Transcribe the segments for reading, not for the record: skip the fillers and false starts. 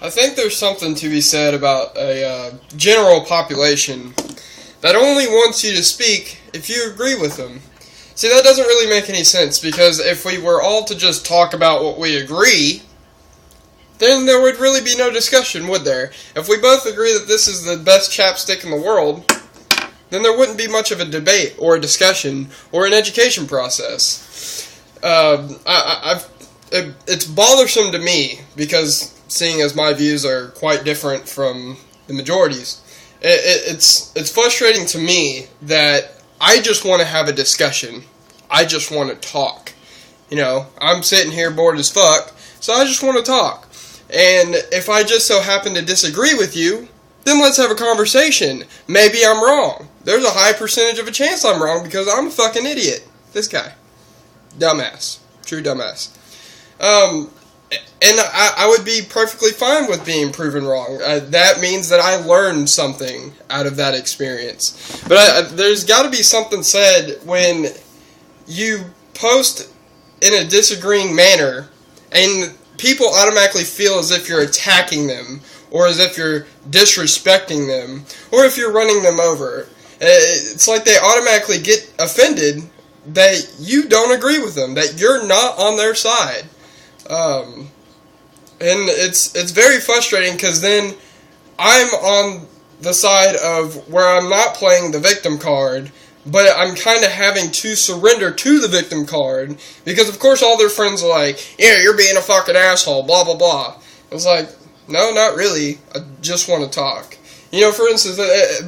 I think there's something to be said about a general population that only wants you to speak if you agree with them. See, that doesn't really make any sense, because if we were all to just talk about what we agree, then there would really be no discussion, would there? If we both agree that this is the best chapstick in the world, then there wouldn't be much of a debate or a discussion or an education process. It's bothersome to me, because seeing as my views are quite different from the majority's, it's frustrating to me that I just want to have a discussion. I just want to talk. You know, I'm sitting here bored as fuck, so I just want to talk. And if I just so happen to disagree with you, then let's have a conversation. Maybe I'm wrong. There's a high percentage of a chance I'm wrong, because I'm a fucking idiot. This guy. Dumbass. True dumbass. And I would be perfectly fine with being proven wrong. That means that I learned something out of that experience. But there's got to be something said when you post in a disagreeing manner, and people automatically feel as if you're attacking them, or as if you're disrespecting them, or if you're running them over. It's like they automatically get offended that you don't agree with them, that you're not on their side. And it's very frustrating, because then I'm on the side of where I'm not playing the victim card, but I'm kind of having to surrender to the victim card, because of course all their friends are like, yeah, you're being a fucking asshole, blah blah blah. It's like, no, not really. I just want to talk. You know, for instance,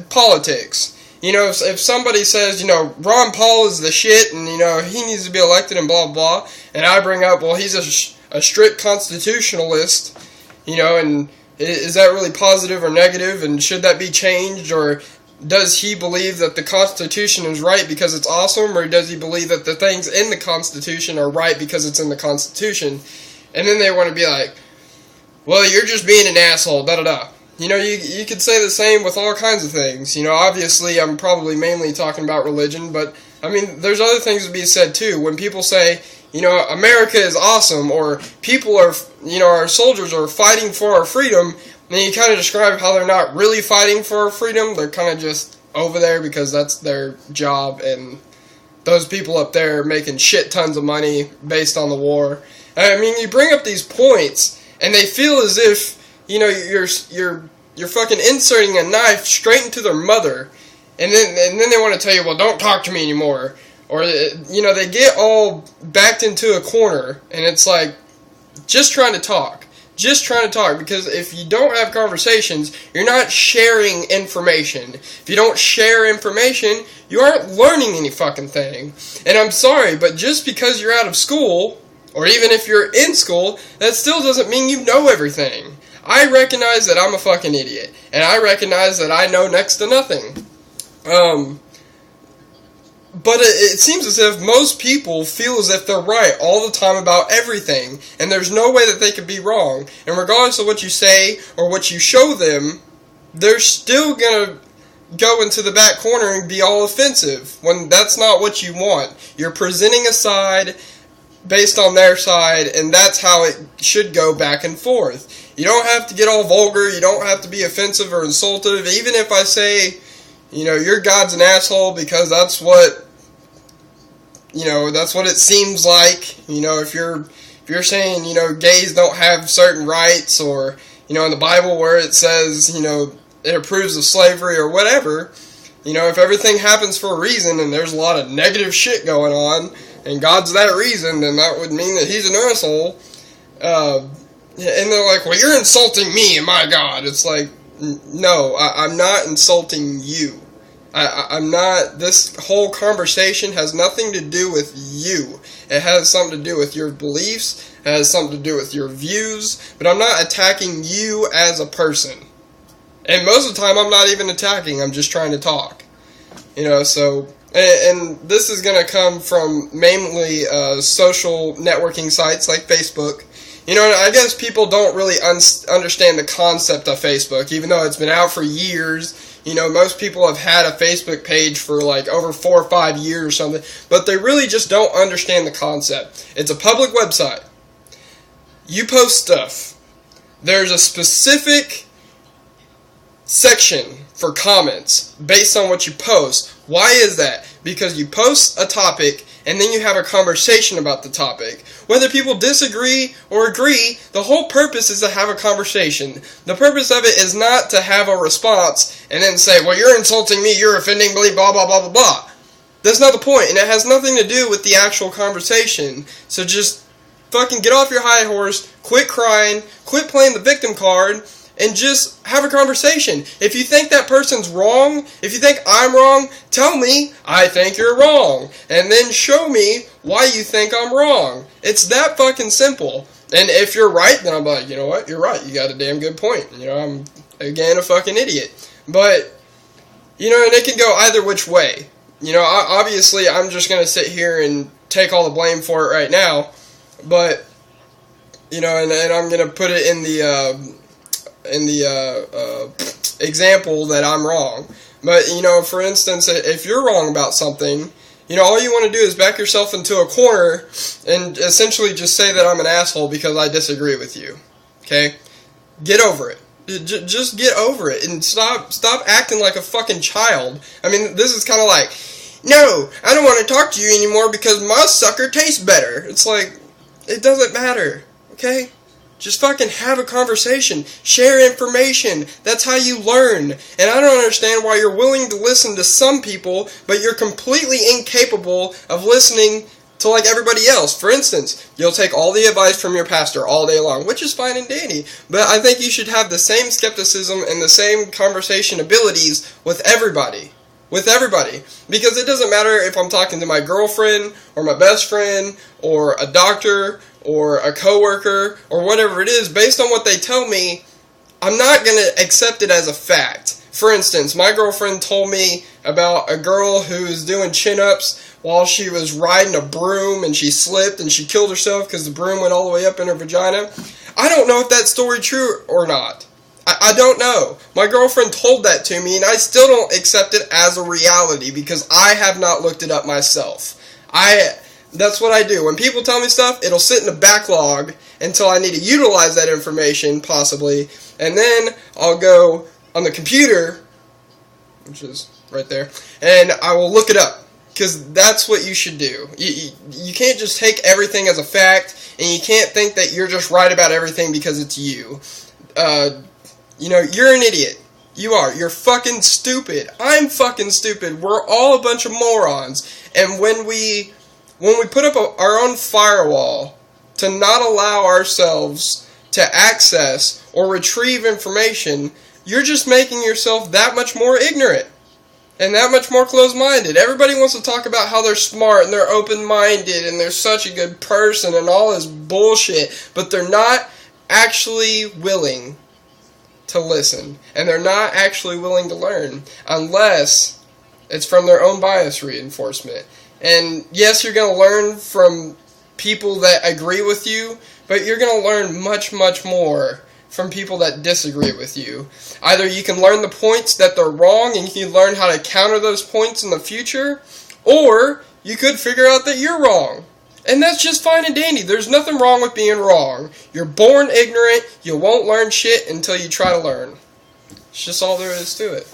politics. You know, if somebody says, you know, Ron Paul is the shit, and, you know, he needs to be elected and blah blah, and I bring up, well, he's a strict constitutionalist, you know, and is that really positive or negative, and should that be changed, or does he believe that the Constitution is right because it's awesome, or does he believe that the things in the Constitution are right because it's in the Constitution? And then they want to be like, well, you're just being an asshole, da-da-da. You know, you could say the same with all kinds of things. You know, obviously I'm probably mainly talking about religion, but, I mean, there's other things to be said, too. When people say, you know, America is awesome, or people are, you know, our soldiers are fighting for our freedom, then you kind of describe how they're not really fighting for our freedom. They're kind of just over there because that's their job, and those people up there are making shit tons of money based on the war. I mean, you bring up these points, and they feel as if, you know, you're fucking inserting a knife straight into their mother, and then they want to tell you, well, don't talk to me anymore. Or, you know, they get all backed into a corner, and it's like, just trying to talk. Just trying to talk, because if you don't have conversations, you're not sharing information. If you don't share information, you aren't learning any fucking thing. And I'm sorry, but just because you're out of school, or even if you're in school, that still doesn't mean you know everything. I recognize that I'm a fucking idiot, and I recognize that I know next to nothing. But it seems as if most people feel as if they're right all the time about everything, and there's no way that they could be wrong. And regardless of what you say or what you show them, they're still going to go into the back corner and be all offensive, when that's not what you want. You're presenting a side based on their side, and that's how it should go back and forth. You don't have to get all vulgar, you don't have to be offensive or insultive, even if I say, you know, your God's an asshole, because that's what, you know, that's what it seems like. You know, if you're saying, you know, gays don't have certain rights, or, you know, in the Bible where it says, you know, it approves of slavery or whatever, you know, if everything happens for a reason and there's a lot of negative shit going on, and God's that reason, then that would mean that he's an asshole. And they're like, well, you're insulting me and my God. It's like, no, I'm not insulting you. I'm not. This whole conversation has nothing to do with you. It has something to do with your beliefs. It has something to do with your views. But I'm not attacking you as a person. And most of the time, I'm not even attacking. I'm just trying to talk. You know, so... And this is going to come from mainly social networking sites like Facebook. You know, I guess people don't really understand the concept of Facebook, even though it's been out for years. You know, most people have had a Facebook page for like over 4 or 5 years or something, but they really just don't understand the concept. It's a public website. You post stuff. there's a specific section for comments based on what you post. Why is that? Because you post a topic and then you have a conversation about the topic. Whether people disagree or agree, the whole purpose is to have a conversation. The purpose of it is not to have a response and then say, well, you're insulting me, you're offending me, blah, blah, blah, blah, blah. That's not the point, and it has nothing to do with the actual conversation. So just fucking get off your high horse, quit crying, quit playing the victim card, and just have a conversation. If you think that person's wrong, if you think I'm wrong, tell me I think you're wrong. And then show me why you think I'm wrong. It's that fucking simple. And if you're right, then I'm like, you know what, you're right. You got a damn good point. You know, I'm, again, a fucking idiot. But, you know, and it can go either which way. You know, obviously I'm just going to sit here and take all the blame for it right now. But, you know, and I'm going to put it in the example that I'm wrong. But, you know, for instance, if you're wrong about something, you know, all you want to do is back yourself into a corner and essentially just say that I'm an asshole because I disagree with you. Okay? Get over it. Just get over it and stop acting like a fucking child. I mean, this is kind of like, no, I don't want to talk to you anymore because my sucker tastes better. It's like, it doesn't matter. Okay? Just fucking have a conversation. Share information. That's how you learn. And I don't understand why you're willing to listen to some people, but you're completely incapable of listening to like everybody else. For instance, you'll take all the advice from your pastor all day long, which is fine and dandy. But I think you should have the same skepticism and the same conversation abilities with everybody. With everybody. Because it doesn't matter if I'm talking to my girlfriend, or my best friend, or a doctor, or a coworker, or whatever it is. Based on what they tell me, I'm not going to accept it as a fact. For instance, my girlfriend told me about a girl who was doing chin-ups while she was riding a broom and she slipped and she killed herself because the broom went all the way up in her vagina. I don't know if that story true or not. I don't know. My girlfriend told that to me and I still don't accept it as a reality because I have not looked it up myself. That's what I do. When people tell me stuff, it'll sit in a backlog until I need to utilize that information, possibly, and then I'll go on the computer, which is right there, and I will look it up, because that's what you should do. You can't just take everything as a fact, and you can't think that you're just right about everything because it's you. You know, you're an idiot. You are. You're fucking stupid. I'm fucking stupid. We're all a bunch of morons. And when we put up our own firewall to not allow ourselves to access or retrieve information, you're just making yourself that much more ignorant and that much more closed-minded. Everybody wants to talk about how they're smart and they're open-minded and they're such a good person and all this bullshit, but they're not actually willing to listen, and they're not actually willing to learn unless it's from their own bias reinforcement. And yes, you're going to learn from people that agree with you, but you're going to learn much, much more from people that disagree with you. Either you can learn the points that they're wrong and you can learn how to counter those points in the future, or you could figure out that you're wrong. And that's just fine and dandy. There's nothing wrong with being wrong. You're born ignorant. You won't learn shit until you try to learn. It's just all there is to it.